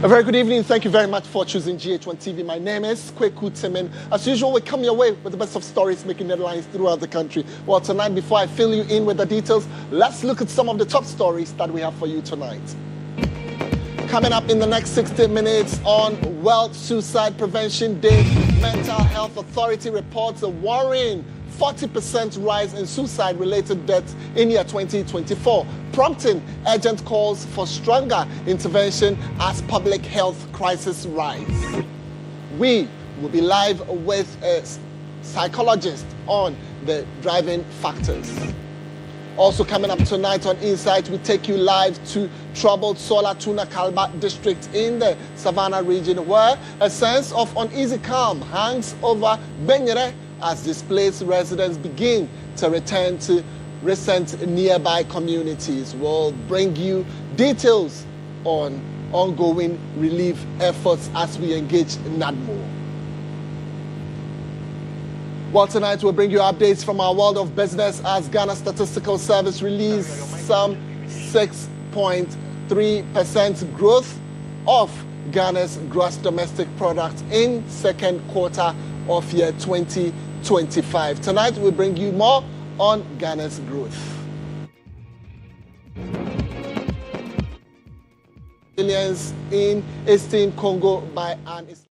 A very good evening. Thank you very much for choosing GHOne TV. My name is Kweku Timin. As usual, we come your way with the best of stories making headlines throughout the country. Well, tonight, before I fill you in with the details, let's look at some of the top stories that we have for you tonight. Coming up in the next 60 minutes on World Suicide Prevention Day, Mental Health Authority reports a worrying 40% rise in suicide-related deaths in year 2024, prompting urgent calls for stronger intervention as public health crisis rise. We will be live with a psychologist on the driving factors. Also coming up tonight on Insight, we take you live to troubled Solatuna Calba district in the Savannah region, where a sense of uneasy calm hangs over Benyere as displaced residents begin to return to recent nearby communities. We'll bring you details on ongoing relief efforts as we engage NADMO. Well, tonight we'll bring you updates from our world of business as Ghana Statistical Service released some 6.3% growth of Ghana's gross domestic product in second quarter of year 2025. Tonight we'll bring you more on Ghana's growth. Millions in Eastern Congo by an Islamic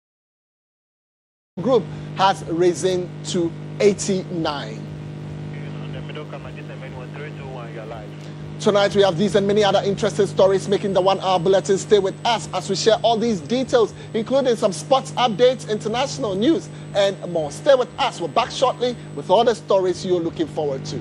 group has risen to 89. Tonight we have these and many other interesting stories making the 1 hour bulletin. Stay with us as we share all these details, including some sports updates, international news, and more. Stay with us. We're back shortly with all the stories you're looking forward to.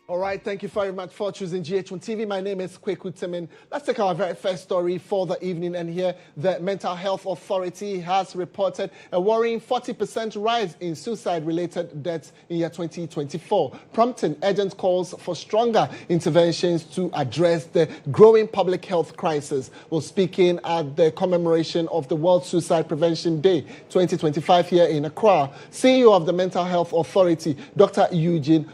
All right, thank you very much for choosing GHOne TV. My name is Kweku Timin. Let's take our very first story for the evening, and here the Mental Health Authority has reported a worrying 40% rise in suicide-related deaths in year 2024, prompting urgent calls for stronger interventions to address the growing public health crisis. We're speaking at the commemoration of the World Suicide Prevention Day 2025 here in Accra. CEO of the Mental Health Authority, Dr. GHOne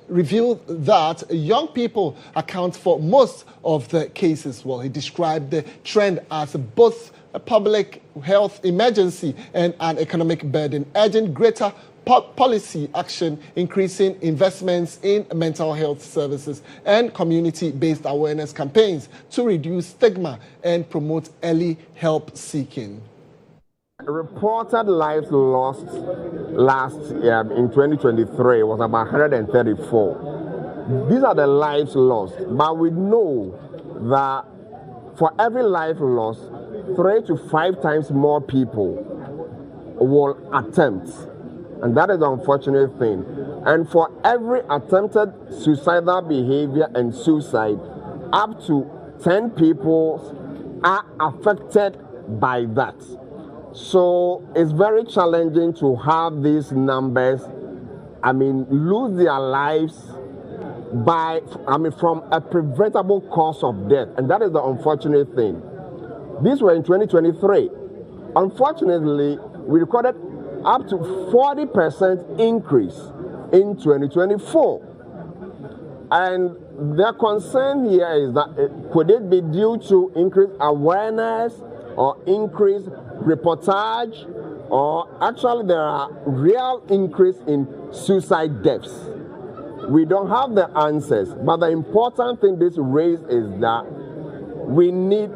revealed that young people account for most of the cases. Well, he described the trend as both a public health emergency and an economic burden, urging greater policy action, increasing investments in mental health services and community-based awareness campaigns to reduce stigma and promote early help seeking. Reported lives lost last year in 2023 was about 134. These are the lives lost, but we know that for every life lost, 3 to 5 times more people will attempt, and that is the unfortunate thing. And for every attempted suicidal behavior and suicide, up to 10 people are affected by that. So it's very challenging to have these numbers, lose their lives from a preventable cause of death. And that is the unfortunate thing. These were in 2023. Unfortunately, we recorded up to 40% increase in 2024. And the concern here is that could it be due to increased awareness or increased reportage, or actually there are real increase in suicide deaths? We don't have the answers, but the important thing this raised is that we need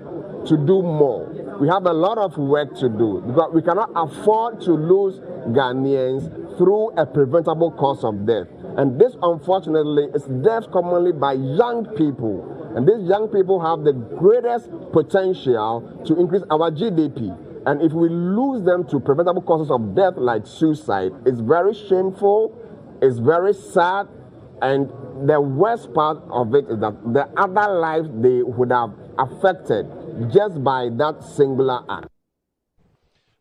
to do more. We have a lot of work to do because we cannot afford to lose Ghanaians through a preventable cause of death. And this, unfortunately, is death commonly by young people. And these young people have the greatest potential to increase our GDP. And if we lose them to preventable causes of death like suicide, it's very shameful, it's very sad, and the worst part of it is that the other lives they would have affected just by that singular act.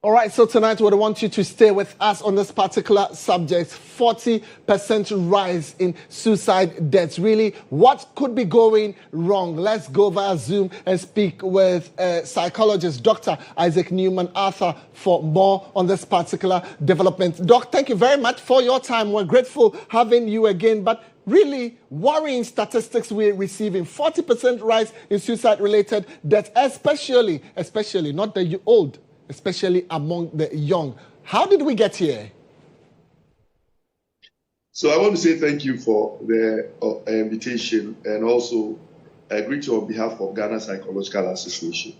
All right, so tonight we want you to stay with us on this particular subject. 40% rise in suicide deaths. Really, what could be going wrong? Let's go via Zoom and speak with psychologist Dr. Isaac Newman Arthur for more on this particular development. Doc, thank you very much for your time. We're grateful having you again, but really worrying statistics we're receiving. 40% rise in suicide-related deaths, especially not the old, especially among the young. How did we get here? So I want to say thank you for the invitation, and also I greet you on behalf of Ghana Psychological Association.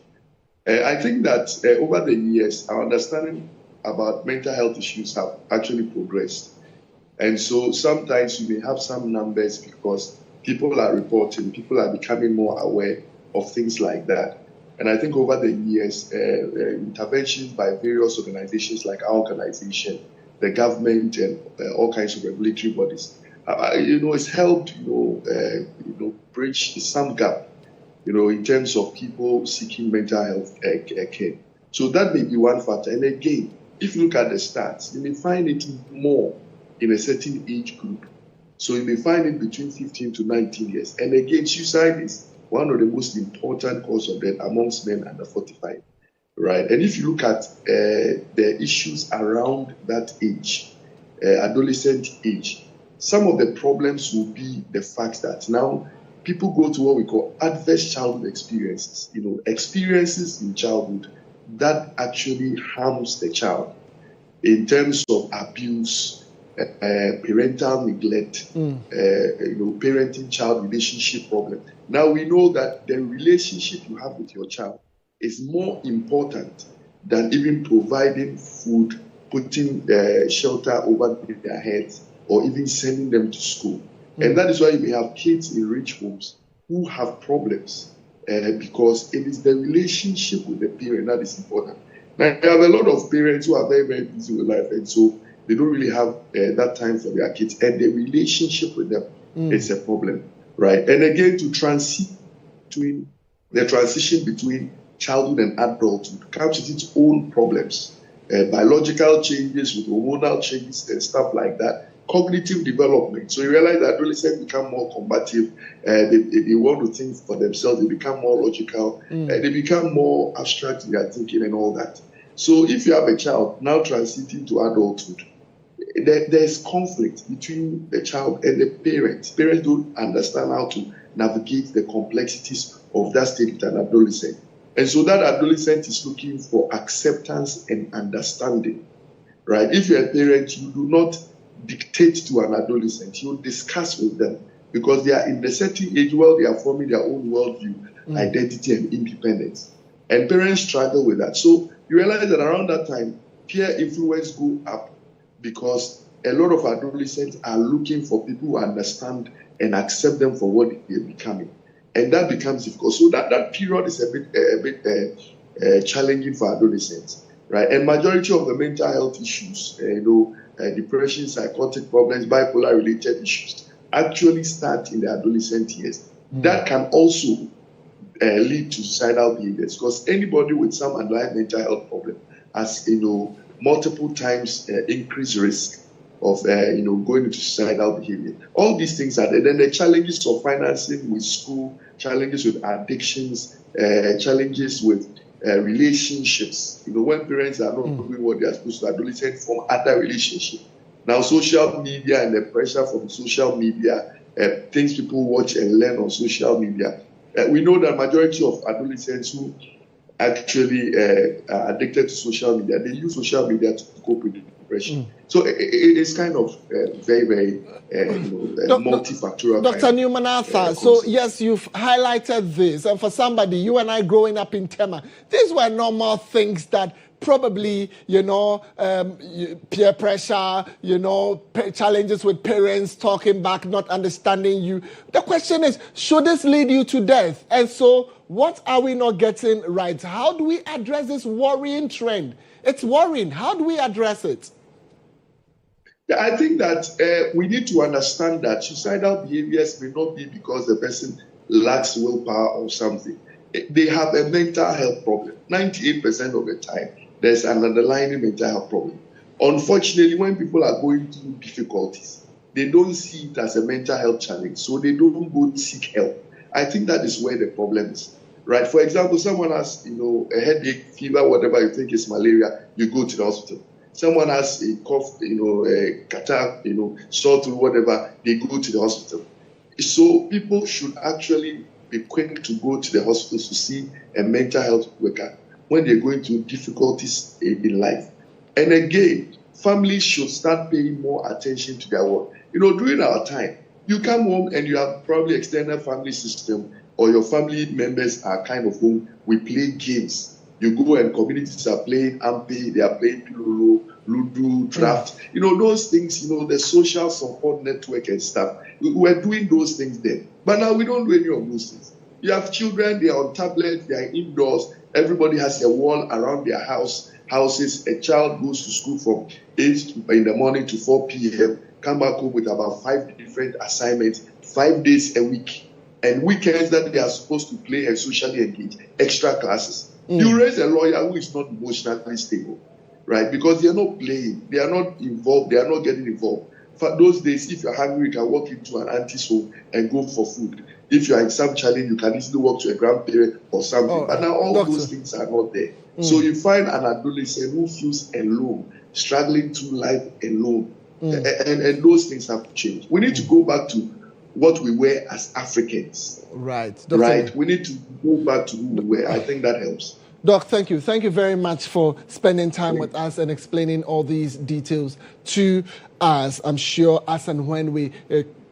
I think that over the years, our understanding about mental health issues have actually progressed. And so sometimes you may have some numbers because people are reporting, people are becoming more aware of things like that. And I think over the years, interventions by various organizations like our organization, the government, and all kinds of regulatory bodies, it's helped, bridge some gap, in terms of people seeking mental health care. So that may be one factor. And again, if you look at the stats, you may find it more in a certain age group. So you may find it between 15 to 19 years. And again, suicide is one of the most important causes of death amongst men under 45, right? And if you look at the issues around that age, adolescent age, some of the problems will be the fact that now people go to what we call adverse childhood experiences, experiences in childhood that actually harms the child in terms of abuse, parental neglect, parenting-child relationship problem. Now we know that the relationship you have with your child is more important than even providing food, putting shelter over their heads, or even sending them to school. And that is why you may have kids in rich homes who have problems because it is the relationship with the parent that is important. Now, I have a lot of parents who are very, very busy with life, and so they don't really have that time for their kids, and the relationship with them is a problem, right? And again, the transition between childhood and adulthood comes with its own problems, biological changes with hormonal changes and stuff like that, cognitive development. So you realize that adolescents become more combative, they want to think for themselves, they become more logical, they become more abstract in their thinking and all that. So if you have a child now transiting to adulthood, there's conflict between the child and the parents. Parents don't understand how to navigate the complexities of that state with an adolescent. And so that adolescent is looking for acceptance and understanding, right? If you're a parent, you do not dictate to an adolescent. You discuss with them because they are in the certain age where they are forming their own worldview, identity, and independence. And parents struggle with that. So you realize that around that time, peer influence go up because a lot of adolescents are looking for people who understand and accept them for what they're becoming. And that becomes difficult. So that period is a bit challenging for adolescents, right? And majority of the mental health issues, depression, psychotic problems, bipolar-related issues, actually start in the adolescent years. That can also lead to suicidal behaviors because anybody with some underlying mental health problem has, multiple times increased risk of, going into suicidal behavior. All these things are there. Then the challenges of financing with school, challenges with addictions, challenges with relationships. When parents are not doing what they are supposed to, adolescents form other relationships. Now, social media and the pressure from social media things people watch and learn on social media. We know that majority of adolescents who actually are addicted to social media, they use social media to cope with depression. So it's kind of very, very multifactorial. Dr. Newman Arthur, so yes, you've highlighted this. And for somebody, you and I growing up in Tema, these were normal things that probably, peer pressure, challenges with parents talking back, not understanding you. The question is, should this lead you to death? And so what are we not getting right? How do we address this worrying trend? It's worrying. How do we address it? Yeah, I think that we need to understand that suicidal behaviors may not be because the person lacks willpower or something. They have a mental health problem. 98% of the time, there's an underlying mental health problem. Unfortunately, when people are going through difficulties, they don't see it as a mental health challenge, so they don't go seek help. I think that is where the problem is, right? For example, someone has, a headache, fever, whatever you think is malaria, you go to the hospital. Someone has a cough, a catarrh, sore throat, whatever, they go to the hospital. So people should actually be quick to go to the hospital to see a mental health worker when they're going through difficulties in life. And again, families should start paying more attention to their work. During our time, you come home and you have probably extended family system, or your family members are kind of home. We play games. You go and communities are playing Ampe, they are playing Pilolo, Ludo, Draft. Those things, the social support network and stuff. We were doing those things then. But now we don't do any of those things. You have children, they are on tablets, they are indoors. Everybody has a wall around their houses. A child goes to school from 8 in the morning to 4 p.m., come back home with about 5 different assignments, 5 days a week. And weekends that they are supposed to play and socially engage, extra classes. You raise a lawyer who is not emotionally stable, right? Because they are not playing, they are not involved, they are not getting involved. For those days, if you're hungry, you can walk into an auntie's home and go for food. If you are in some challenge, you can easily walk to a grandparent or something. But now all those things are not there. So you find an adolescent who feels alone, struggling through life alone. And those things have to change. We need to go back to what we were as Africans. Right. Right. We need to go back to who we were. I think that helps. Doc, thank you. Thank you very much for spending time with us and explaining all these details to us. I'm sure as and when we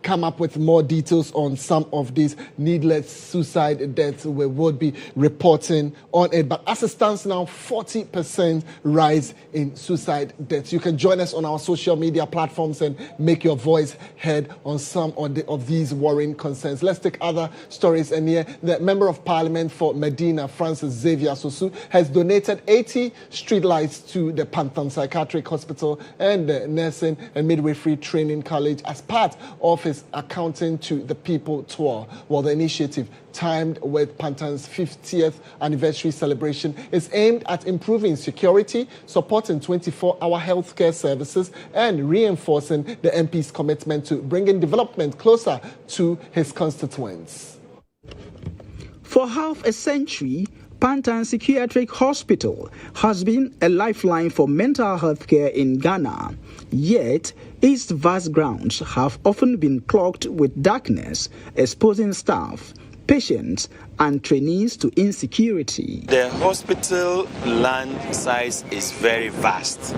come up with more details on some of these needless suicide deaths, we would be reporting on it. But as it stands now, 40% rise in suicide deaths. You can join us on our social media platforms and make your voice heard on some of these worrying concerns. Let's take other stories. And here, the Member of Parliament for Medina, Francis Xavier Sosu, has donated 80 streetlights to the Pantan Psychiatric Hospital and the Nursing and Midwifery Training College as part of his Accounting to the People tour. Well, the initiative, timed with Pantan's 50th anniversary celebration, is aimed at improving security, supporting 24-hour healthcare services, and reinforcing the MP's commitment to bringing development closer to his constituents. For half a century, Pantan Psychiatric Hospital has been a lifeline for mental health care in Ghana. Yet, its vast grounds have often been clogged with darkness, exposing staff, patients, and trainees to insecurity. The hospital land size is very vast.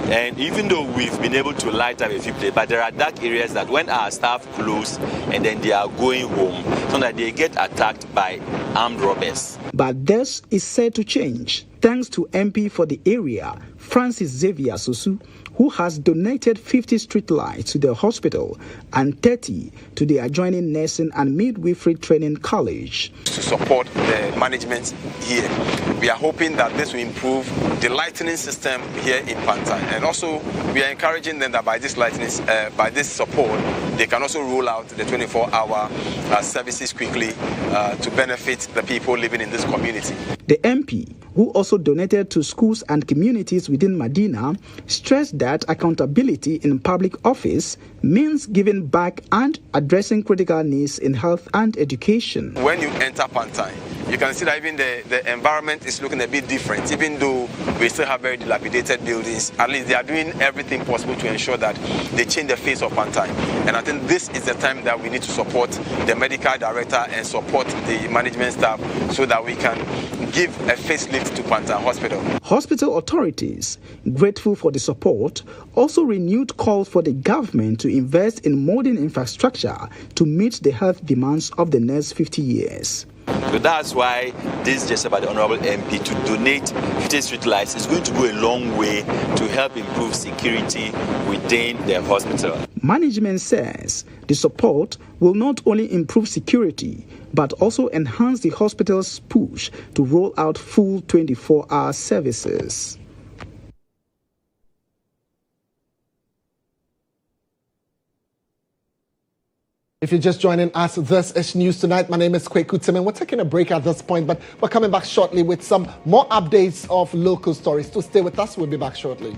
And even though we've been able to light up a few places, but there are dark areas that when our staff close and then they are going home, so that they get attacked by armed robbers. But this is set to change, thanks to MP for the area, Francis Xavier Sosu, who has donated 50 streetlights to the hospital and 30 to the adjoining Nursing and Midwifery Training College. To support the management here, we are hoping that this will improve the lighting system here in Pantan. And also, we are encouraging them that by this support, they can also roll out the 24-hour services quickly to benefit the people living in this community. The MP, who also donated to schools and communities within Medina, stressed that accountability in public office means giving back and addressing critical needs in health and education. When you enter Pantan, you can see that even the environment is looking a bit different. Even though we still have very dilapidated buildings, at least they are doing everything possible to ensure that they change the face of Pantai. And I think this is the time that we need to support the medical director and support the management staff so that we can give a facelift to Pantai Hospital. Hospital authorities, grateful for the support, also renewed calls for the government to invest in modern infrastructure to meet the health demands of the next 50 years. So that's why this just about the Honorable MP to donate 50 street lights is going to go a long way to help improve security within the hospital. Management says the support will not only improve security but also enhance the hospital's push to roll out full 24-hour services. If you're just joining us, this is News Tonight. My name is Kweku Tim, and we're taking a break at this point, but we're coming back shortly with some more updates of local stories. So stay with us. We'll be back shortly.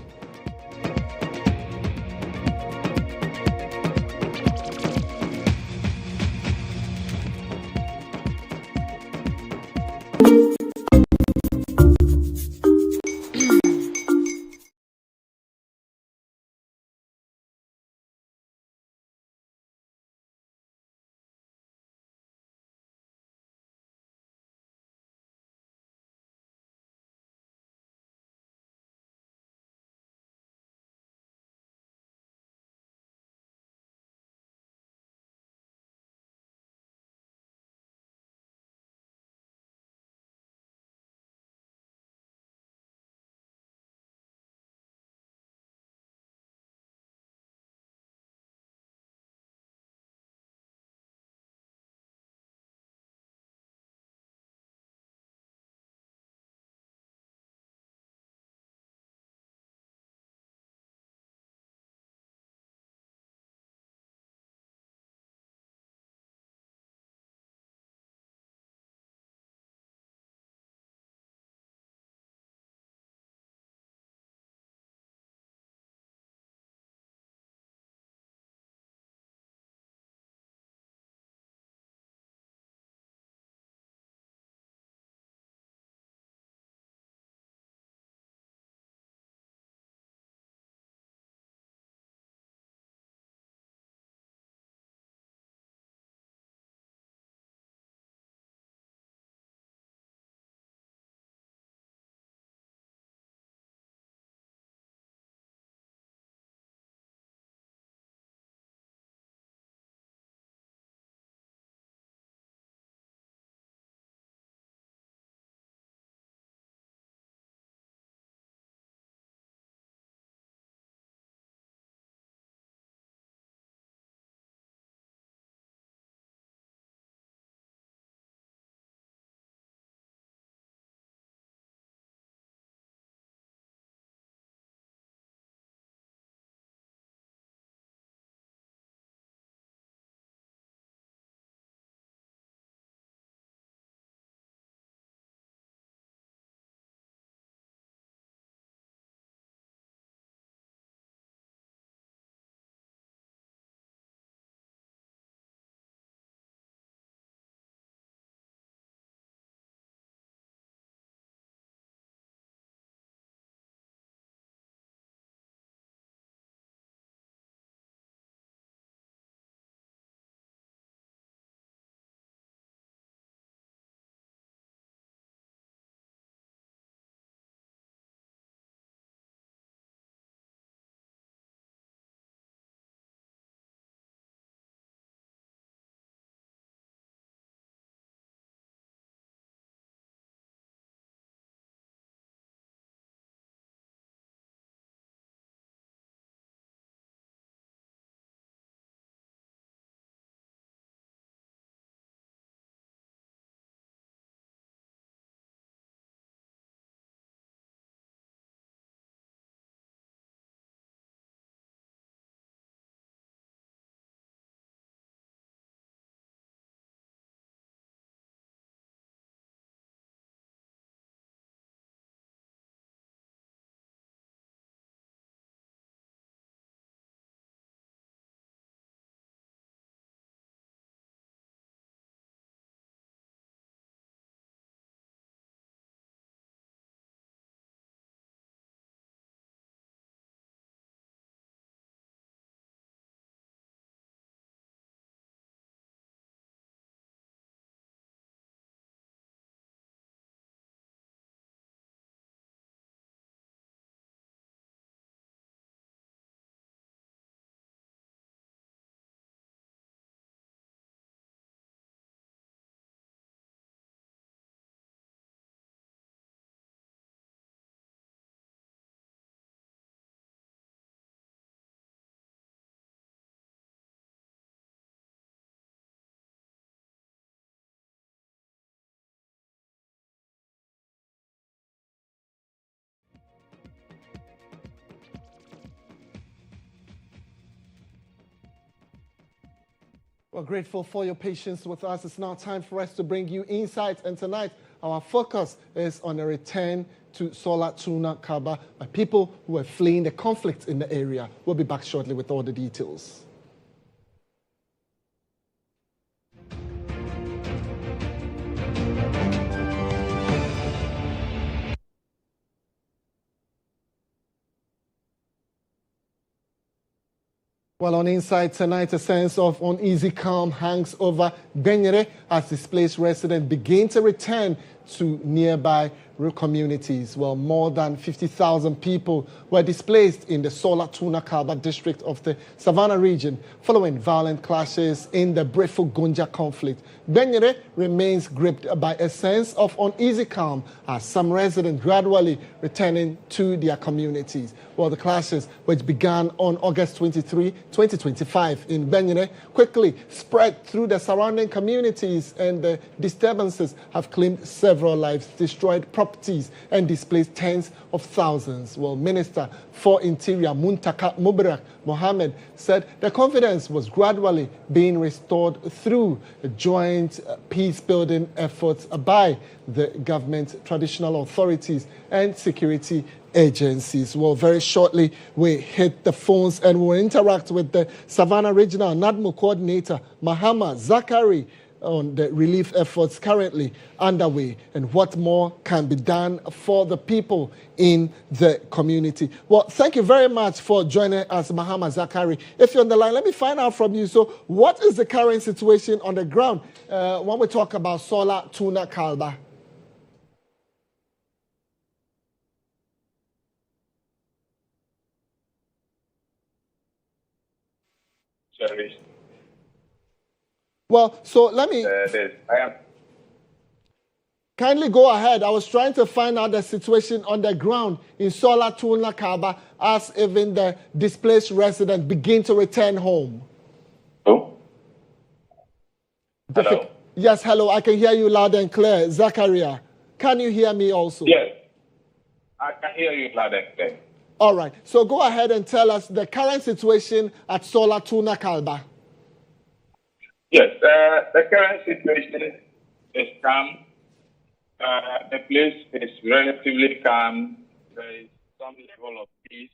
We're grateful for your patience with us. It's now time for us to bring you insights. And tonight, our focus is on a return to Solatuna, Calba, by people who are fleeing the conflict in the area. We'll be back shortly with all the details. Well, on Inside tonight, a sense of uneasy calm hangs over Benyere as displaced residents begin to return to nearby rural communities. Well, more than 50,000 people were displaced in the Solatuna Calba district of the Savannah region following violent clashes in the Brefo-Gonja conflict. Benyere remains gripped by a sense of uneasy calm as some residents gradually returning to their communities. Well, the clashes, which began on August 23, 2025 in Benyere, quickly spread through the surrounding communities, and the disturbances have claimed several lives, destroyed properties, and displaced tens of thousands. Well, Minister for Interior Muntaka Mubarak Mohammed said the confidence was gradually being restored through joint peace-building efforts by the government, traditional authorities, and security agencies. Well, very shortly, we hit the phones and we'll interact with the Savannah Regional NADMO Coordinator, Mahama Zakari, on the relief efforts currently underway and what more can be done for the people in the community. Well, thank you very much for joining us, Mahama Zakari. If you're on the line, let me find out from you. So what is the current situation on the ground when we talk about Solatuna Calba? Sorry. Well, so let me kindly go ahead. I was trying to find out the situation on the ground in Solatuna Calba as even the displaced residents begin to return home. Oh? Hello? Yes, hello. I can hear you loud and clear. Zakaria, can you hear me also? Yes, I can hear you loud and clear. All right. So go ahead and tell us the current situation at Solatuna Calba. Yes, the current situation is calm. The place is relatively calm. There is some level of peace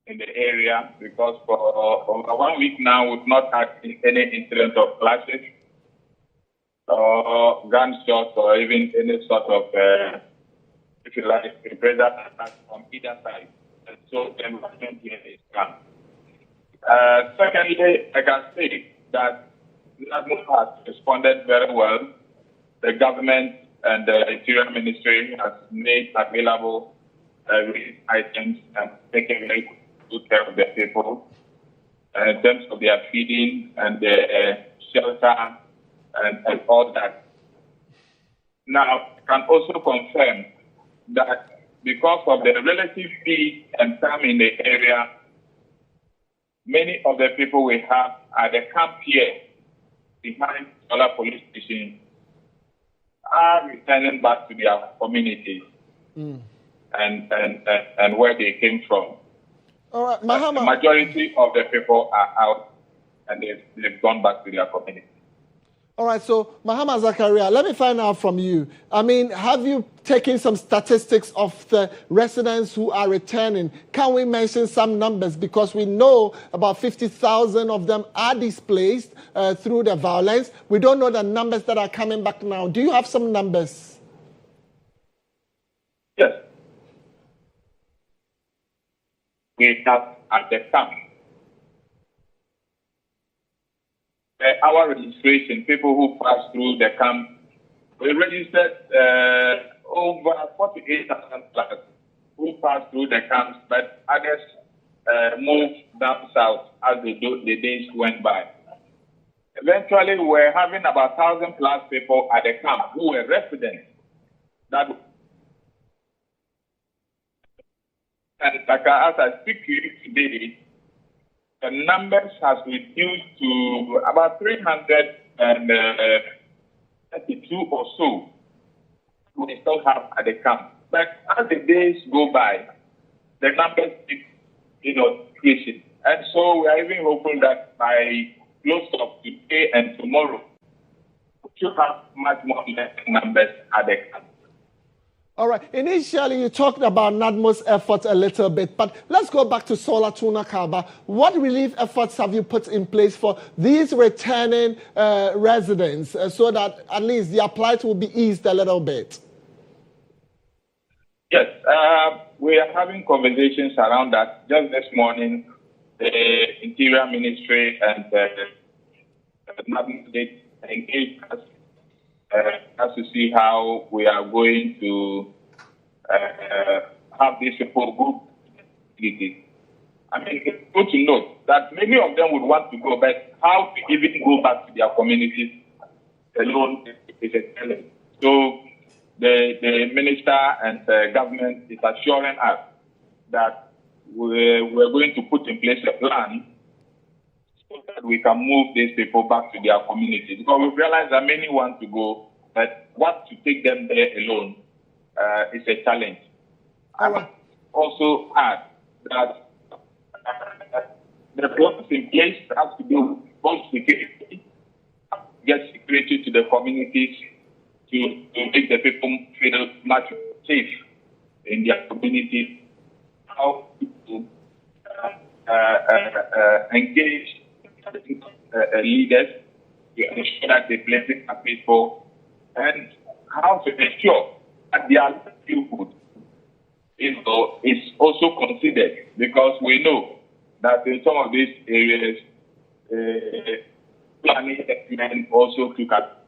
in the area because for over 1 week now, we've not had any incident of clashes or gunshots or even any sort of, if you like, reprisal attack from either side. And so the environment here is calm. Secondly, I can say that NADMO has responded very well. The government and the Interior Ministry has made available relief items and taken very good care of the people in terms of their feeding and their shelter and all that. Now, I can also confirm that because of the relative peace and calm in the area, many of the people we have at the camp here behind Solar Police Station are returning back to their communities and where they came from. All right, Mahama. The majority of the people are out and they've gone back to their communities. All right, so Mahama Zakaria, let me find out from you. I mean, have you taken some statistics of the residents who are returning? Can we mention some numbers? Because we know about 50,000 of them are displaced through the violence. We don't know the numbers that are coming back now. Do you have some numbers? Yes. We have at the camp. Our registration, people who pass through the camp, we registered over 48,000 plus who passed through the camps, but others moved down south as the days went by. Eventually, we're having about 1,000 plus people at the camp who were residents. And like as I speak to you today, the numbers has reduced to about 332 or so we still have at the camp. But as the days go by, the numbers keep, increasing. And so we are even hopeful that by close of today and tomorrow, we should have much more numbers at the camp. All right. Initially, you talked about NADMO's efforts a little bit, but let's go back to Solatuna, Calba. What relief efforts have you put in place for these returning residents so that at least their plight will be eased a little bit? Yes, we are having conversations around that. Just this morning, the Interior Ministry and the NADMO State engaged us to see how we are going to have these people go. I mean, it's good to note that many of them would want to go, but how to even go back to their communities alone is a challenge. So the minister and the government is assuring us that we're going to put in place a plan so that we can move these people back to their communities. Because we realize that many want to go, but what to take them there alone is a challenge. I would also add that the plans in place have to do with both security, get security to the communities to make the people feel much safe in their communities, how to engage leaders to ensure that the places are peaceful, and how to ensure that their livelihood is also considered, because we know that in some of these areas, planning and also took up.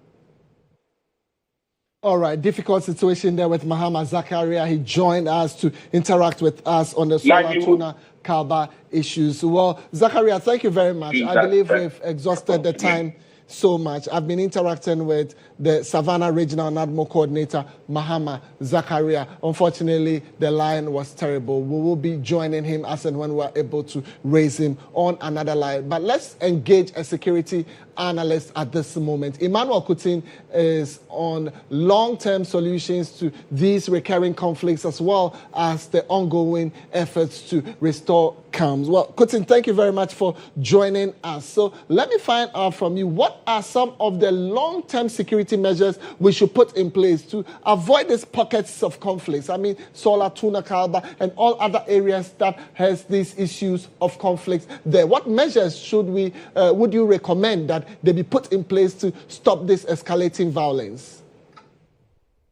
All right, difficult situation there with Mahama Zakaria. He joined us to interact with us on the Solatuna Calba issues. Well, Zakaria, thank you very much. I believe we've exhausted the time so much. I've been interacting with the Savannah Regional NADMO Coordinator, Mahama Zakaria. Unfortunately, the line was terrible. We will be joining him as and when we're able to raise him on another line. But let's engage a security analyst at this moment. Emmanuel Kutin is on long-term solutions to these recurring conflicts as well as the ongoing efforts to restore calm. Well, Kutin, thank you very much for joining us. So let me find out from you, what are some of the long-term security measures we should put in place to avoid these pockets of conflicts? I mean, Solatuna, Calba, and all other areas that has these issues of conflicts there. What measures should we, would you recommend that they be put in place to stop this escalating violence?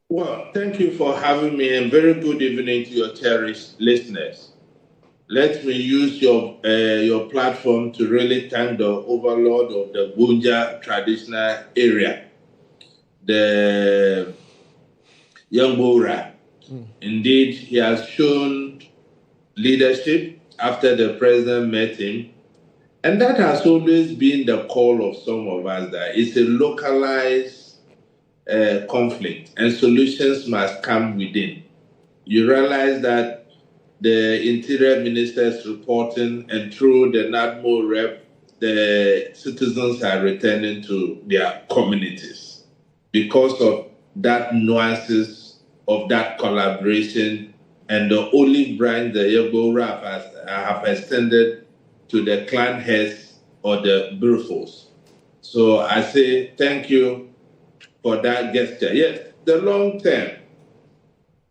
Well, thank you for having me, and very good evening to your cherished listeners. Let me use your platform to really thank the overlord of the Bunja traditional area, the young Bora. Indeed, he has shown leadership after the president met him. And that has always been the call of some of us, that it's a localized conflict and solutions must come within. You realize that the Interior Minister is reporting, and through the NADMO rep, the citizens are returning to their communities because of that nuances of that collaboration, and the olive branch the Yagora have extended to the clan heads or the Burfos. So I say thank you for that gesture. Yes, the long term,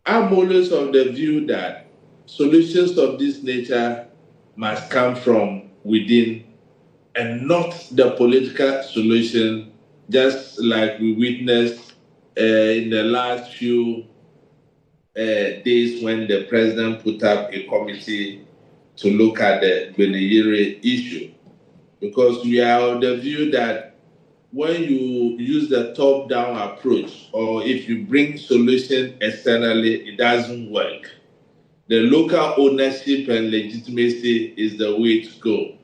I'm always of the view that solutions of this nature must come from within and not the political solution, just like we witnessed in the last few days when the president put up a committee to look at the Beneyere issue. Because we are of the view that when you use the top-down approach, or if you bring solution externally, it doesn't work. The local ownership and legitimacy is the way to go.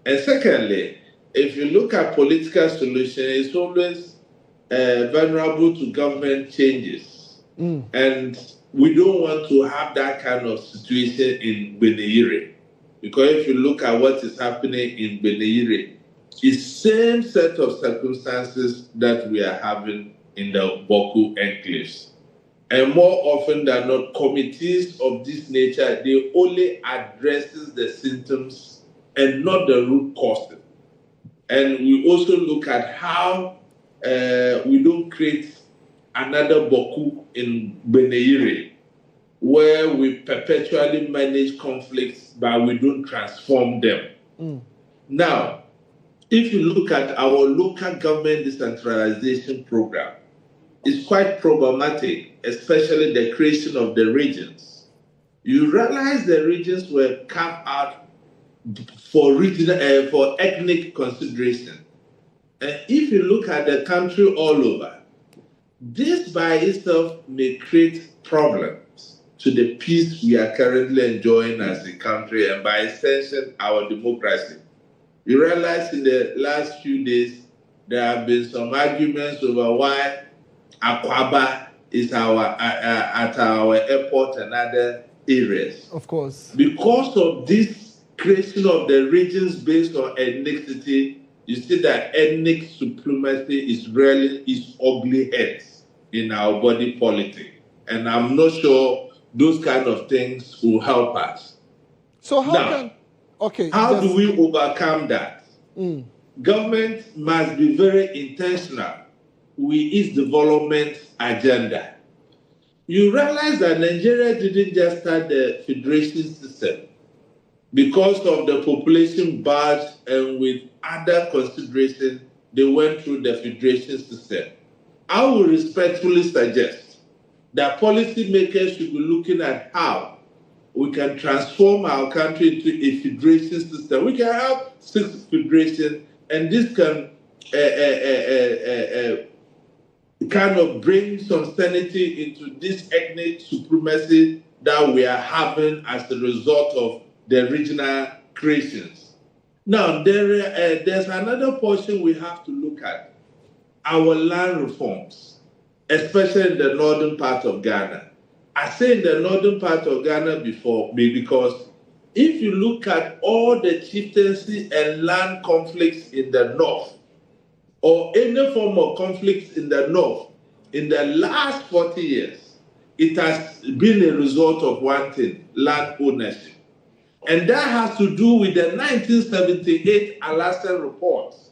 And secondly, if you look at political solution, it's always vulnerable to government changes. And we don't want to have that kind of situation in Beneyere. Because if you look at what is happening in Beneyere, it's same set of circumstances that we are having in the Boku enclaves. And more often than not, committees of this nature, they only addresses the symptoms and not the root causes. And we also look at how we don't create another Boku in Beneire, where we perpetually manage conflicts, but we don't transform them. Now, if you look at our local government decentralization program, it's quite problematic, especially the creation of the regions. You realize the regions were carved out for regional, for ethnic consideration. And if you look at the country all over, this by itself may create problems to the peace we are currently enjoying as a country and by extension our democracy. You realize in the last few days there have been some arguments over why Akwaba is at our airport and other areas. Of course. Because of this creation of the regions based on ethnicity, you see that ethnic supremacy is really its ugly heads in our body politic. And I'm not sure those kind of things will help us. So how do we overcome that? Government must be very intentional with its development agenda. You realize that Nigeria didn't just start the federation system because of the population bulge, and with other considerations, they went through the federation system. I would respectfully suggest that policymakers should be looking at how we can transform our country into a federation system. We can have 6 federations, and this can kind of bring some sanity into this ethnic supremacy that we are having as a result of the regional creations. Now, there's another portion we have to look at, our land reforms, especially in the northern part of Ghana. I say in the northern part of Ghana because if you look at all the chieftaincy and land conflicts in the north, or any form of conflicts in the north, in the last 40 years, it has been a result of one thing, land ownership. And that has to do with the 1978 Alaska reports.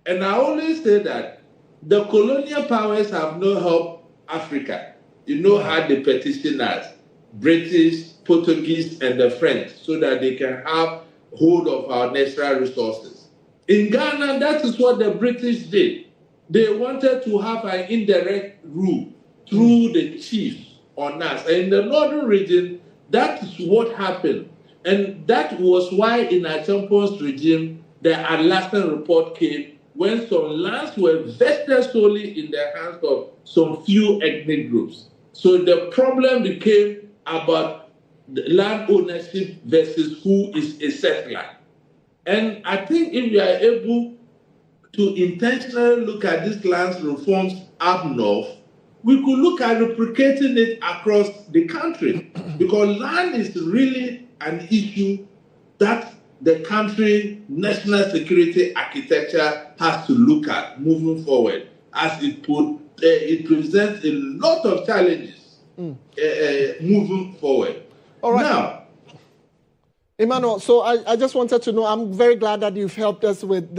And I always say that the colonial powers have not helped Africa. You know how they petition us, British, Portuguese, and the French, so that they can have hold of our natural resources. In Ghana, that is what the British did. They wanted to have an indirect rule through the chiefs on us. And in the northern region, that is what happened. And that was why in Achampon's regime, the Alaskan report came when some lands were vested solely in the hands of some few ethnic groups. So the problem became about the land ownership versus who is a settler. And I think if we are able to intentionally look at these land reforms up north, we could look at replicating it across the country, because land is really an issue that the country national security architecture has to look at moving forward, as it presents a lot of challenges moving forward. All right. Now, Emmanuel, so I just wanted to know, I'm very glad that you've helped us with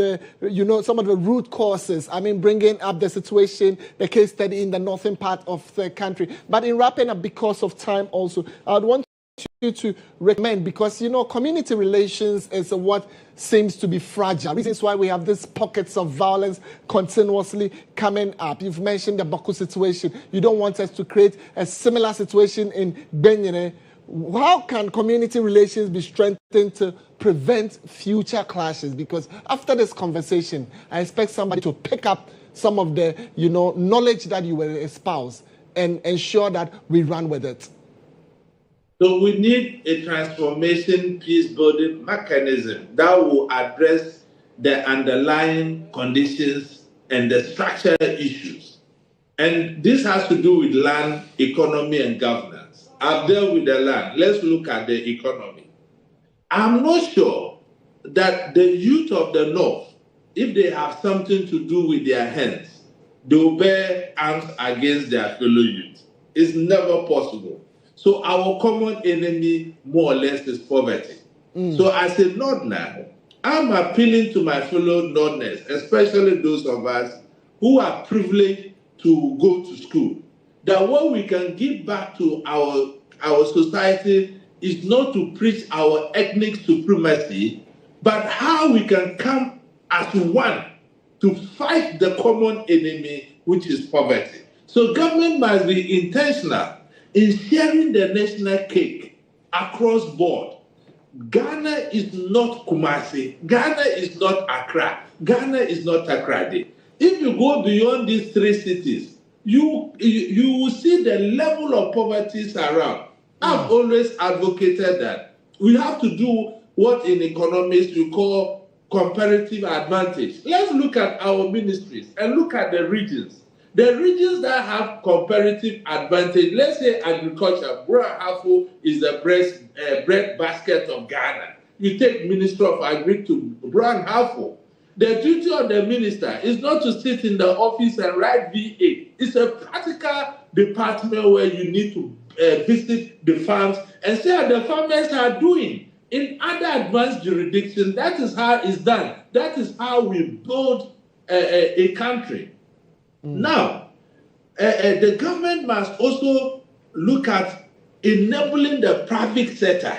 some of the root causes. I mean, bringing up the situation, the case study in the northern part of the country. But in wrapping up, because of time also, I would want you to recommend, because, community relations is what seems to be fragile. Reasons why we have these pockets of violence continuously coming up. You've mentioned the Boku situation. You don't want us to create a similar situation in Benyere. How can community relations be strengthened to prevent future clashes? Because after this conversation, I expect somebody to pick up some of the, knowledge that you will espouse and ensure that we run with it. So we need a transformation peace-building mechanism that will address the underlying conditions and the structural issues. And this has to do with land, economy, and governance. I've dealt with the land. Let's look at the economy. I'm not sure that the youth of the North, if they have something to do with their hands, they will bear arms against their fellow youth. It's never possible. So our common enemy, more or less, is poverty. So as a Northerner, I'm appealing to my fellow Northerners, especially those of us who are privileged to go to school, that what we can give back to our society is not to preach our ethnic supremacy, but how we can come as one to fight the common enemy, which is poverty. So government must be intentional in sharing the national cake across board. Ghana is not Kumasi. Ghana is not Accra. Ghana is not Takrady. If you go beyond these three cities, you will see the level of poverty around. I've always advocated that we have to do what in economics we call comparative advantage. Let's look at our ministries and look at the regions. The regions that have comparative advantage, let's say agriculture, Brahafo is the bread basket of Ghana. You take Minister of Agri to Brahafo. The duty of the minister is not to sit in the office and write VA. It's a practical department where you need to visit the farms and see how the farmers are doing. In other advanced jurisdictions, that is how it's done. That is how we build a country. Now, the government must also look at enabling the private sector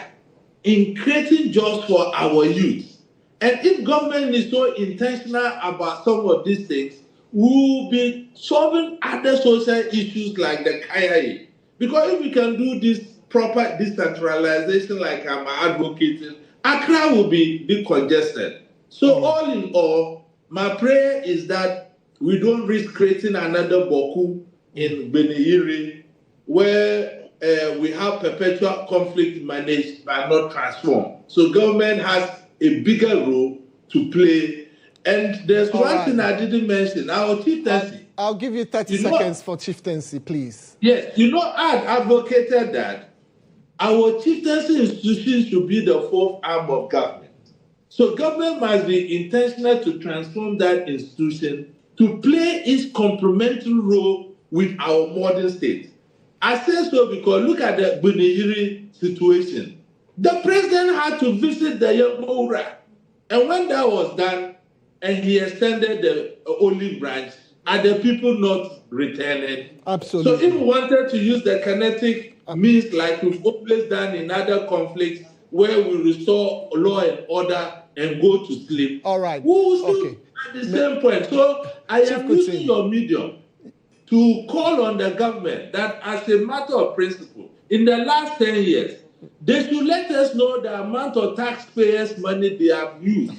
in creating jobs for our youth. And if government is so intentional about some of these things, we will be solving other social issues like the KIA. Because if we can do this proper decentralization like I'm advocating, Accra will be decongested. So all in all, my prayer is that we don't risk creating another Boku in Benihiri where we have perpetual conflict managed but not transformed. So government has a bigger role to play. And there's one thing I didn't mention, our chieftaincy. I'll give you 30 seconds for chieftaincy, please. Yes, I've advocated that our chieftaincy institution should be the fourth arm of government. So government must be intentional to transform that institution to play its complementary role with our modern state. I say so because look at the Bunihiri situation. The president had to visit the Yamura. And when that was done, and he extended the olive branch, are the people not returning? Absolutely. So if we wanted to use the kinetic means like we've always done in other conflicts, where we restore law and order and go to sleep, all right, we will still at the same point. So I am using your medium to call on the government that as a matter of principle, in the last 10 years, they should let us know the amount of taxpayers' money they have used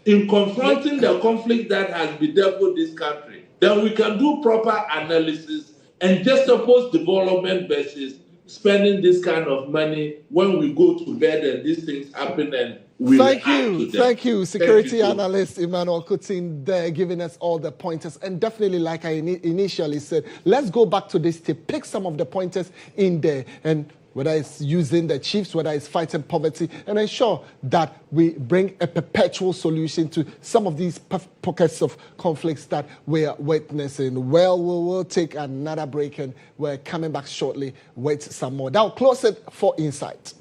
in confronting the conflict that has bedeviled this country. Then we can do proper analysis and just oppose development versus spending this kind of money when we go to bed and these things happen and we Thank you, security analyst Emmanuel Kutin there giving us all the pointers. And definitely, like I initially said, let's go back to this to pick some of the pointers in there, and whether it's using the chiefs, whether it's fighting poverty, and ensure that we bring a perpetual solution to some of these pockets of conflicts that we are witnessing. Well, we'll take another break and we're coming back shortly with some more. That'll close it for Insight.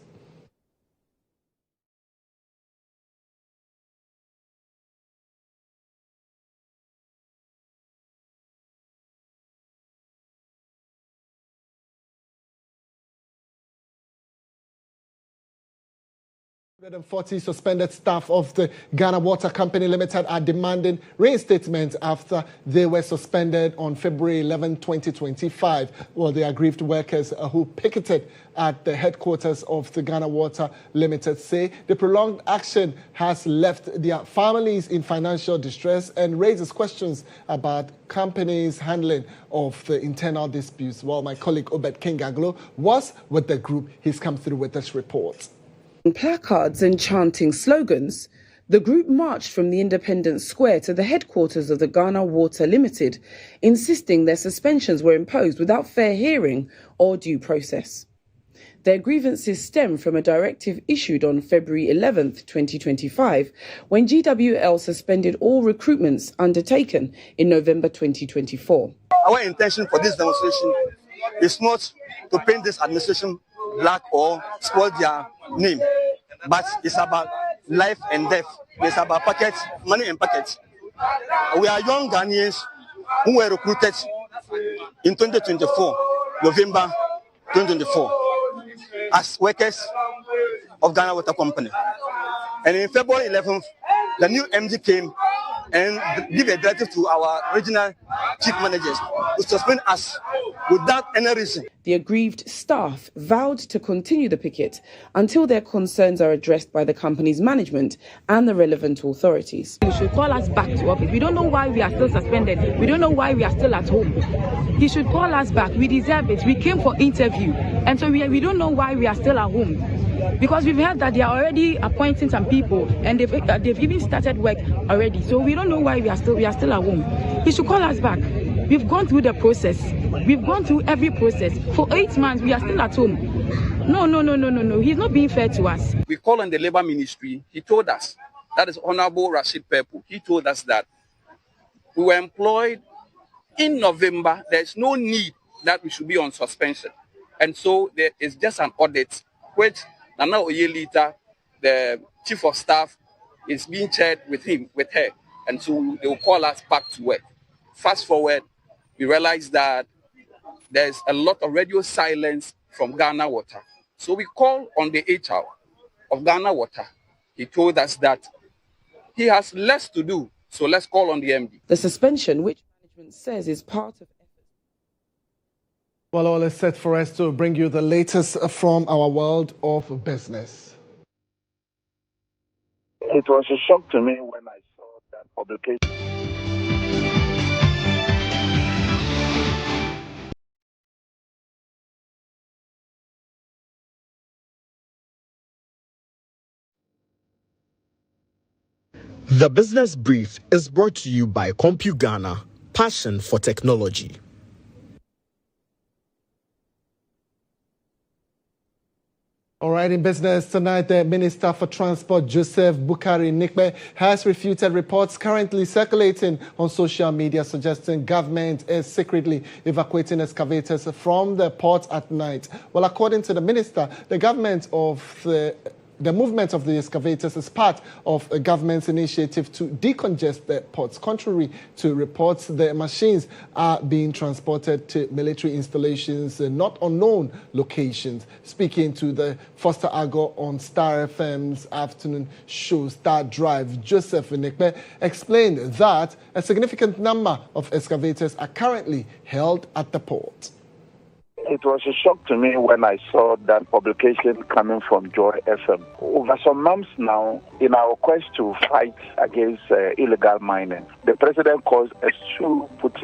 ...140 suspended staff of the Ghana Water Company Limited are demanding reinstatement after they were suspended on February 11, 2025. Well, the aggrieved workers who picketed at the headquarters of the Ghana Water Limited say the prolonged action has left their families in financial distress and raises questions about companies' handling of the internal disputes. Well, my colleague Obed Kingaglo was with the group. He's come through with this report. Placards and chanting slogans, the group marched from the Independence Square to the headquarters of the Ghana Water Limited, insisting their suspensions were imposed without fair hearing or due process. Their grievances stem from a directive issued on February 11, 2025, when GWL suspended all recruitments undertaken in November 2024. Our intention for this demonstration is not to paint this administration black or spoil their name, but it's about life and death It's about pockets, money in pockets. We are young Ghanaians who were recruited in 2024, November 2024, as workers of Ghana Water Company. And in February 11th, the new MD came and give a directive to our regional chief managers to suspend us without any reason. The aggrieved staff vowed to continue the picket until their concerns are addressed by the company's management and the relevant authorities. He should call us back to office. We don't know why we are still suspended. We don't know why we are still at home. He should call us back. We deserve it. We came for interview. And so we don't know why we are still at home. Because we've heard that they are already appointing some people and they've even started work already. So we don't know why we are still at home. He should call us back. We've gone through the process. We've gone through every process. For 8 months, we are still at home. No. He's not being fair to us. We called on the Labour Ministry. He told us, that is Honorable Rashid Pepu, he told us that we were employed in November. There's no need that we should be on suspension. And so there is just an audit, which now a year later, the chief of staff is being chaired with her. And so they will call us back to work. Fast forward, we realized that there's a lot of radio silence from Ghana Water. So we called on the HR of Ghana Water. He told us that he has less to do, so let's call on the MD. The suspension, which management says is part of... Well, all is set for us to bring you the latest from our world of business. It was a shock to me when I saw that publication. The Business Brief is brought to you by CompuGhana, passion for technology. All right, in business tonight, the Minister for Transport, Joseph Bukari Nikbe, has refuted reports currently circulating on social media suggesting government is secretly evacuating excavators from the port at night. Well, according to the minister, the movement of the excavators is part of a government's initiative to decongest the ports. Contrary to reports, the machines are being transported to military installations in not unknown locations. Speaking to the Foster Argo on Star FM's afternoon show, Star Drive, Joseph Nikbe explained that a significant number of excavators are currently held at the port. It was a shock to me when I saw that publication coming from GHOne FM. Over some months now, in our quest to fight against illegal mining, the president caused us to put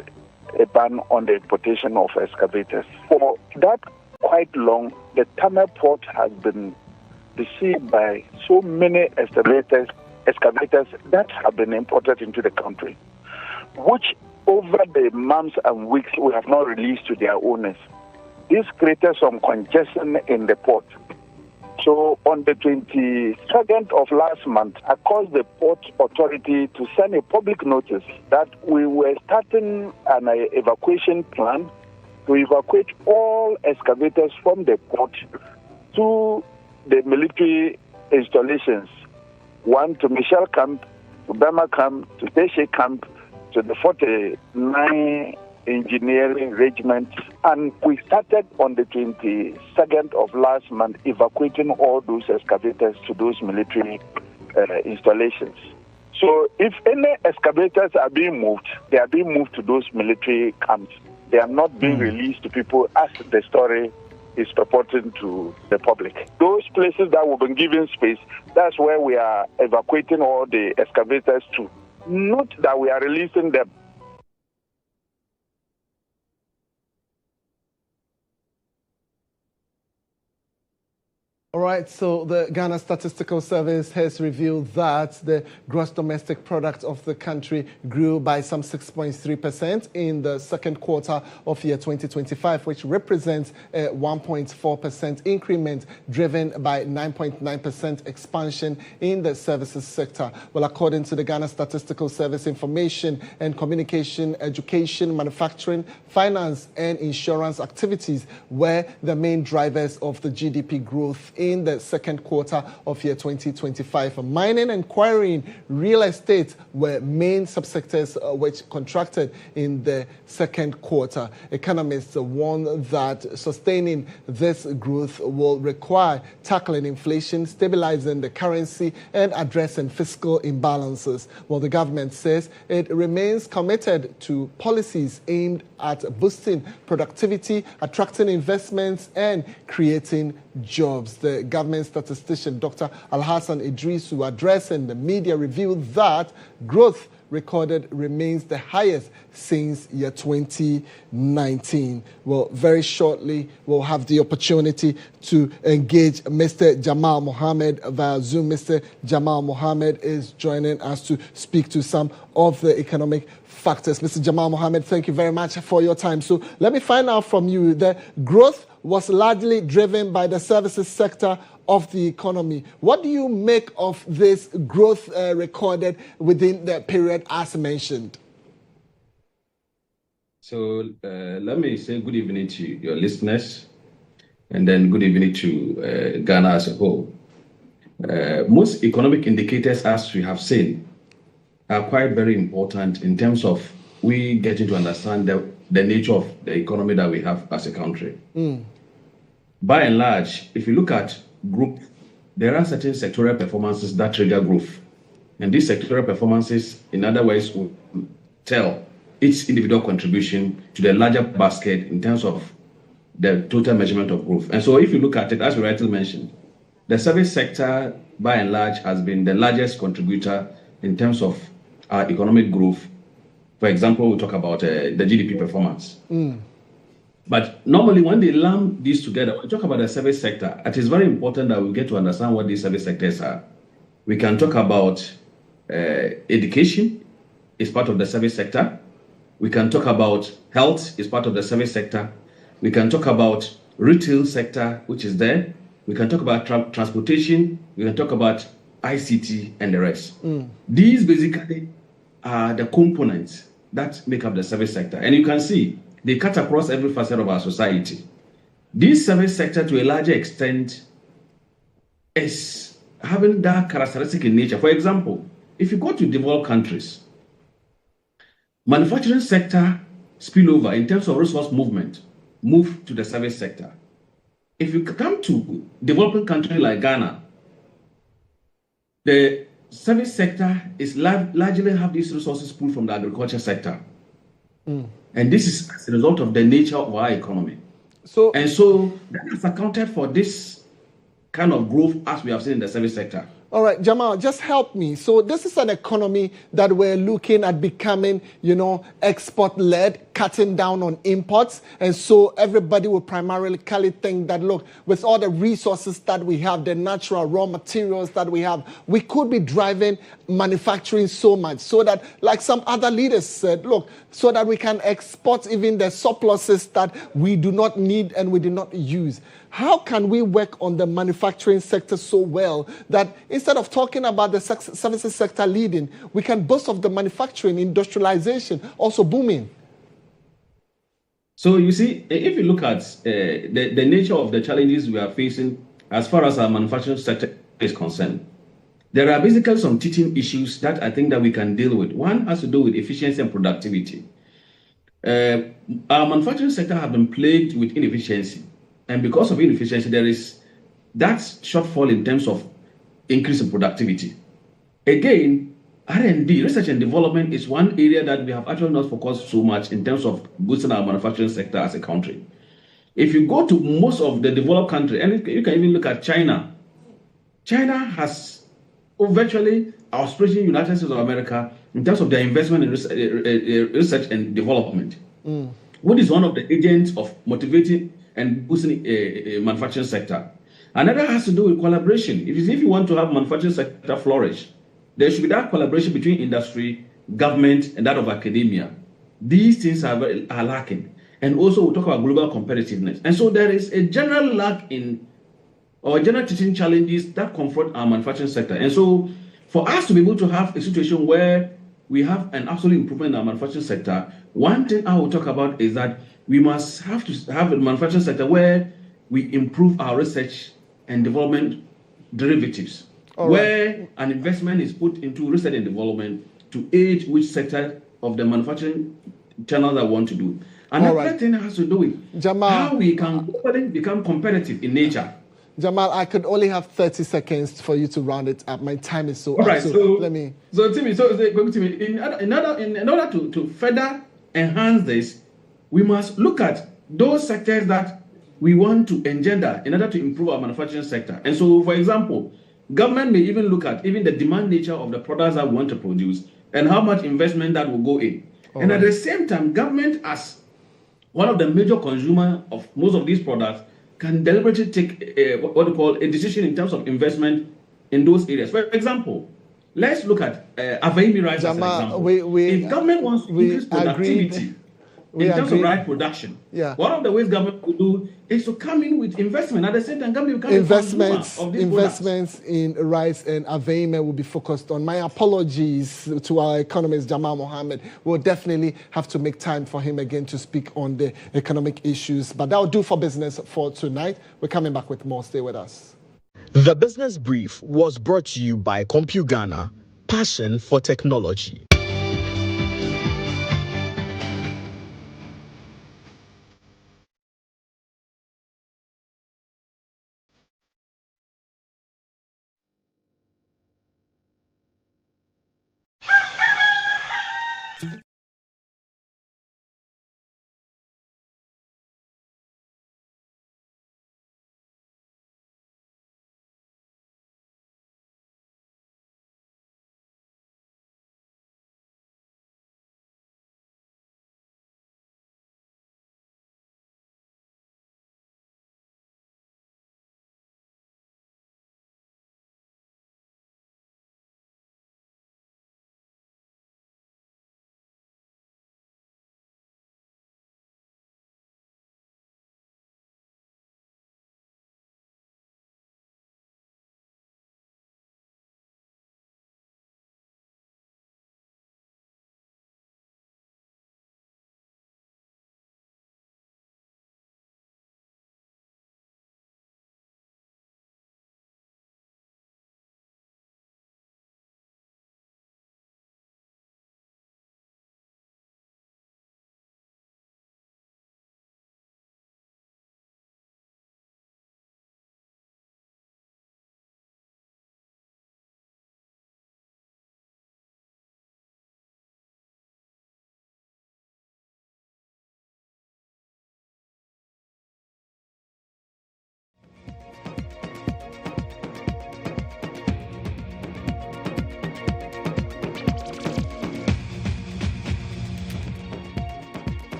a ban on the importation of excavators. For that quite long, the Tama port has been deceived by so many excavators that have been imported into the country, which over the months and weeks we have not released to their owners. This created some congestion in the port. So on the 22nd of last month, I caused the port authority to send a public notice that we were starting an evacuation plan to evacuate all excavators from the port to the military installations. One to Michel Camp, to Bama Camp, to Teshe Camp, to the 49 Engineering Regiment, and we started on the 22nd of last month evacuating all those excavators to those military installations. So if any excavators are being moved, they are being moved to those military camps. They are not being released to people as the story is purporting to the public. Those places that we've been given space, that's where we are evacuating all the excavators to. Not that we are releasing them. All right, so the Ghana Statistical Service has revealed that the gross domestic product of the country grew by some 6.3% in the second quarter of year 2025, which represents a 1.4% increment driven by 9.9% expansion in the services sector. Well, according to the Ghana Statistical Service, information and communication, education, manufacturing, finance, and insurance activities were the main drivers of the GDP growth in the second quarter of year 2025. Mining and quarrying, real estate were main subsectors which contracted in the second quarter. Economists warn that sustaining this growth will require tackling inflation, stabilizing the currency, and addressing fiscal imbalances. Well, the government says it remains committed to policies aimed at boosting productivity, attracting investments, and creating jobs. The government statistician, Dr. Alhassan Idrisu, addressing the media, revealed that growth recorded remains the highest since year 2019. Well, very shortly, we'll have the opportunity to engage Mr. Jamal Mohammed via Zoom. Mr. Jamal Mohammed is joining us to speak to some of the economic factors. Mr. Jamal Mohammed, thank you very much for your time. So let me find out from you, the growth was largely driven by the services sector of the economy. What do you make of this growth recorded within the period as mentioned? So let me say good evening to your listeners, and then good evening to Ghana as a whole. Most economic indicators, as we have seen, are quite very important in terms of we getting to understand the nature of the economy that we have as a country. By and large, if you look at group, there are certain sectoral performances that trigger growth. And these sectoral performances, in other ways, will tell each individual contribution to the larger basket in terms of the total measurement of growth. And so if you look at it, as we rightly mentioned, the service sector, by and large, has been the largest contributor in terms of our economic growth. For example, we talk about the GDP performance. But normally, when they lump these together, when we talk about the service sector, it is very important that we get to understand what these service sectors are. We can talk about education is part of the service sector. We can talk about health is part of the service sector. We can talk about retail sector, which is there. We can talk about transportation. We can talk about ICT and the rest. These basically are the components that make up the service sector. And you can see they cut across every facet of our society. This service sector, to a larger extent, is having that characteristic in nature. For example, if you go to developed countries, manufacturing sector spillover in terms of resource movement move to the service sector. If you come to developing country like Ghana, the service sector is largely have these resources pulled from the agriculture sector. And this is as a result of the nature of our economy. So that has accounted for this kind of growth as we have seen in the service sector. All right, Jamal, just help me. So this is an economy that we're looking at becoming, export-led, cutting down on imports. And so everybody will primarily think that, look, with all the resources that we have, the natural raw materials that we have, we could be driving manufacturing so much so that, like some other leaders said, look, so that we can export even the surpluses that we do not need and we do not use. How can we work on the manufacturing sector so well that instead of talking about the services sector leading, we can boast of the manufacturing, industrialization also booming? So you see, if you look at the nature of the challenges we are facing as far as our manufacturing sector is concerned, there are basically some teething issues that I think that we can deal with. One has to do with efficiency and productivity. Our manufacturing sector has been plagued with inefficiency. And because of inefficiency, there is that shortfall in terms of increase in productivity. Again, R&D, research and development, is one area that we have actually not focused so much in terms of boosting our manufacturing sector as a country. If you go to most of the developed countries, and you can even look at China, China has virtually outstripped the United States of America in terms of their investment in research and development, what is one of the agents of motivating and boosting a manufacturing sector. Another has to do with collaboration. If you want to have manufacturing sector flourish, there should be that collaboration between industry, government, and that of academia. These things are lacking. And also we talk about global competitiveness. And so there is a general lack in, or general teaching challenges that confront our manufacturing sector. And so for us to be able to have a situation where we have an absolute improvement in our manufacturing sector, one thing I will talk about is that we must have to have a manufacturing sector where we improve our research and development derivatives, where an investment is put into research and development to aid which sector of the manufacturing channel that want to do. Another thing has to do with how we can become competitive in nature. Jamal, I could only have 30 seconds for you to round it up. My time is so all right. So let me. So Timmy, in order to further enhance this, we must look at those sectors that we want to engender in order to improve our manufacturing sector. And so, for example, government may even look at even the demand nature of the products that we want to produce and how much investment that will go in. And at the same time, government, as one of the major consumers of most of these products, can deliberately take what we call a decision in terms of investment in those areas. For example, let's look at Avaimi rice as an example. If government wants to increase productivity in terms of rice production, one of the ways government could do is to come in with investment. At the same time, government will come investments in rice and Avaimi will be focused on. My apologies to our economist, Jamal Mohammed. We'll definitely have to make time for him again to speak on the economic issues. But that'll do for business for tonight. We're coming back with more. Stay with us. The Business Brief was brought to you by CompuGhana, passion for technology.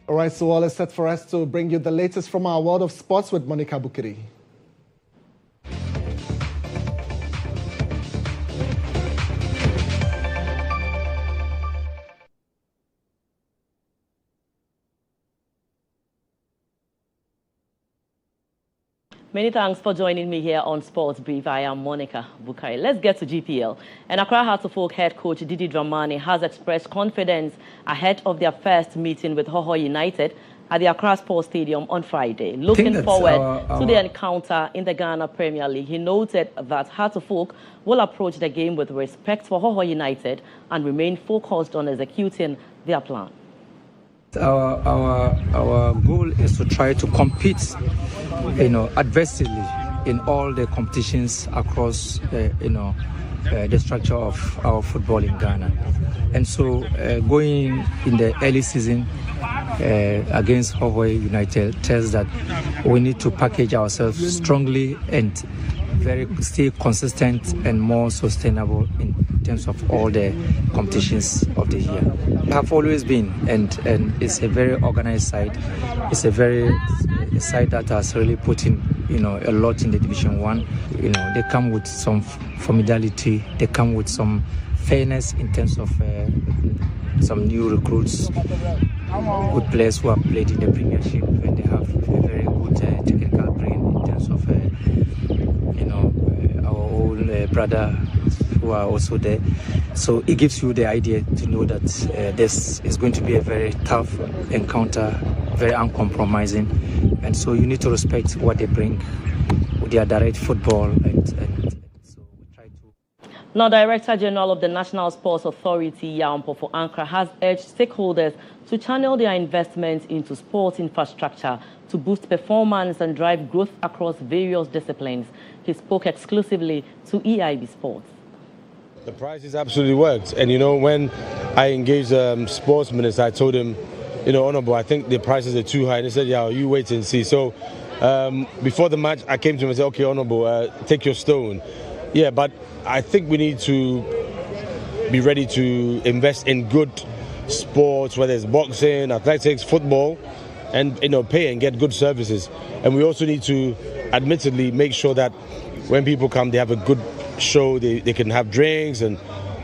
All right, so all is set for us to bring you the latest from our world of sports with Monica Bukiri. Many thanks for joining me here on Sports Brief. I am Monica Bukari. Let's get to GPL. And Accra Heart of Oak head coach Didi Dramani has expressed confidence ahead of their first meeting with Hoho United at the Accra Sports Stadium on Friday. Looking forward to the encounter in the Ghana Premier League, he noted that Heart of Oak will approach the game with respect for Hoho United and remain focused on executing their plan. Our goal is to try to compete, adversely in all the competitions across, the structure of our football in Ghana. And so going in the early season against Hoho United tells that we need to package ourselves strongly and stay consistent and more sustainable in terms of all the competitions of the year. We have always been, and it's a very organized side. It's a side that has really put in, a lot in the Division 1. They come with some formidability. They come with some fairness in terms of some new recruits, good players who have played in the Premiership, and they have a very good technical brain in terms of, our old brother who who are also there. So it gives you the idea to know that this is going to be a very tough encounter, very uncompromising. And so you need to respect what they bring with their direct football. And so we try to... Now, Director General of the National Sports Authority, Yampo for Ankara, has urged stakeholders to channel their investments into sports infrastructure to boost performance and drive growth across various disciplines. He spoke exclusively to EIB Sports. The prices absolutely worked. And, you know, when I engaged the sports minister, I told him, you know, Honorable, I think the prices are too high. And he said, yeah, you wait and see. So before the match, I came to him and said, okay, Honorable, take your stone. Yeah, but I think we need to be ready to invest in good sports, whether it's boxing, athletics, football, and, you know, pay and get good services. And we also need to admittedly make sure that when people come, they have a good show. They can have drinks and,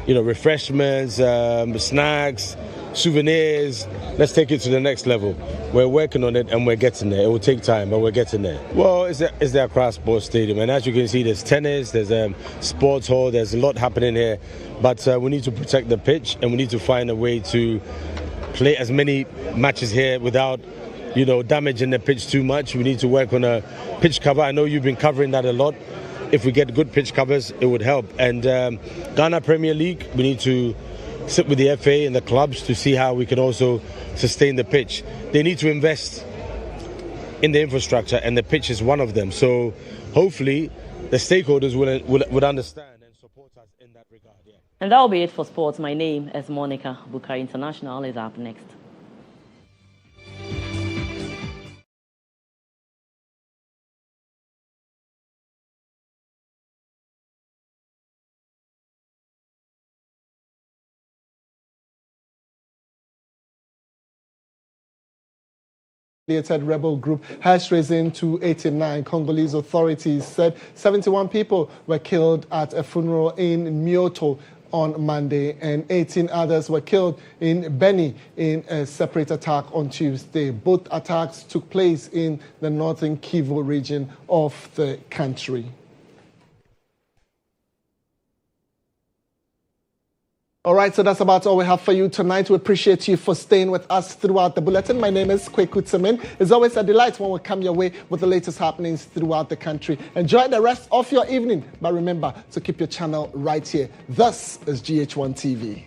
you know, refreshments, snacks, souvenirs. Let's take it to the next level. We're working on it and we're getting there. It will take time, but we're getting there. Well, it's the Accra Sports Stadium, and as you can see, there's tennis, there's sports hall, there's a lot happening here. But we need to protect the pitch, and we need to find a way to play as many matches here without, you know, damaging the pitch too much. We need to work on a pitch cover. I know you've been covering that a lot. If we get good pitch covers, it would help. And Ghana Premier League, we need to sit with the FA and the clubs to see how we can also sustain the pitch. They need to invest in the infrastructure, and the pitch is one of them. So hopefully the stakeholders would understand and support us in that regard. Yeah. And that will be it for sports. My name is Monica. Bukari International is up next. The rebel group has risen to 89. Congolese authorities said 71 people were killed at a funeral in Myoto on Monday, and 18 others were killed in Beni in a separate attack on Tuesday. Both attacks took place in the northern Kivu region of the country. All right, so that's about all we have for you tonight. We appreciate you for staying with us throughout the bulletin. My name is Kweku Tsemen. It's always a delight when we come your way with the latest happenings throughout the country. Enjoy the rest of your evening, but remember to keep your channel right here. This is GHOne TV.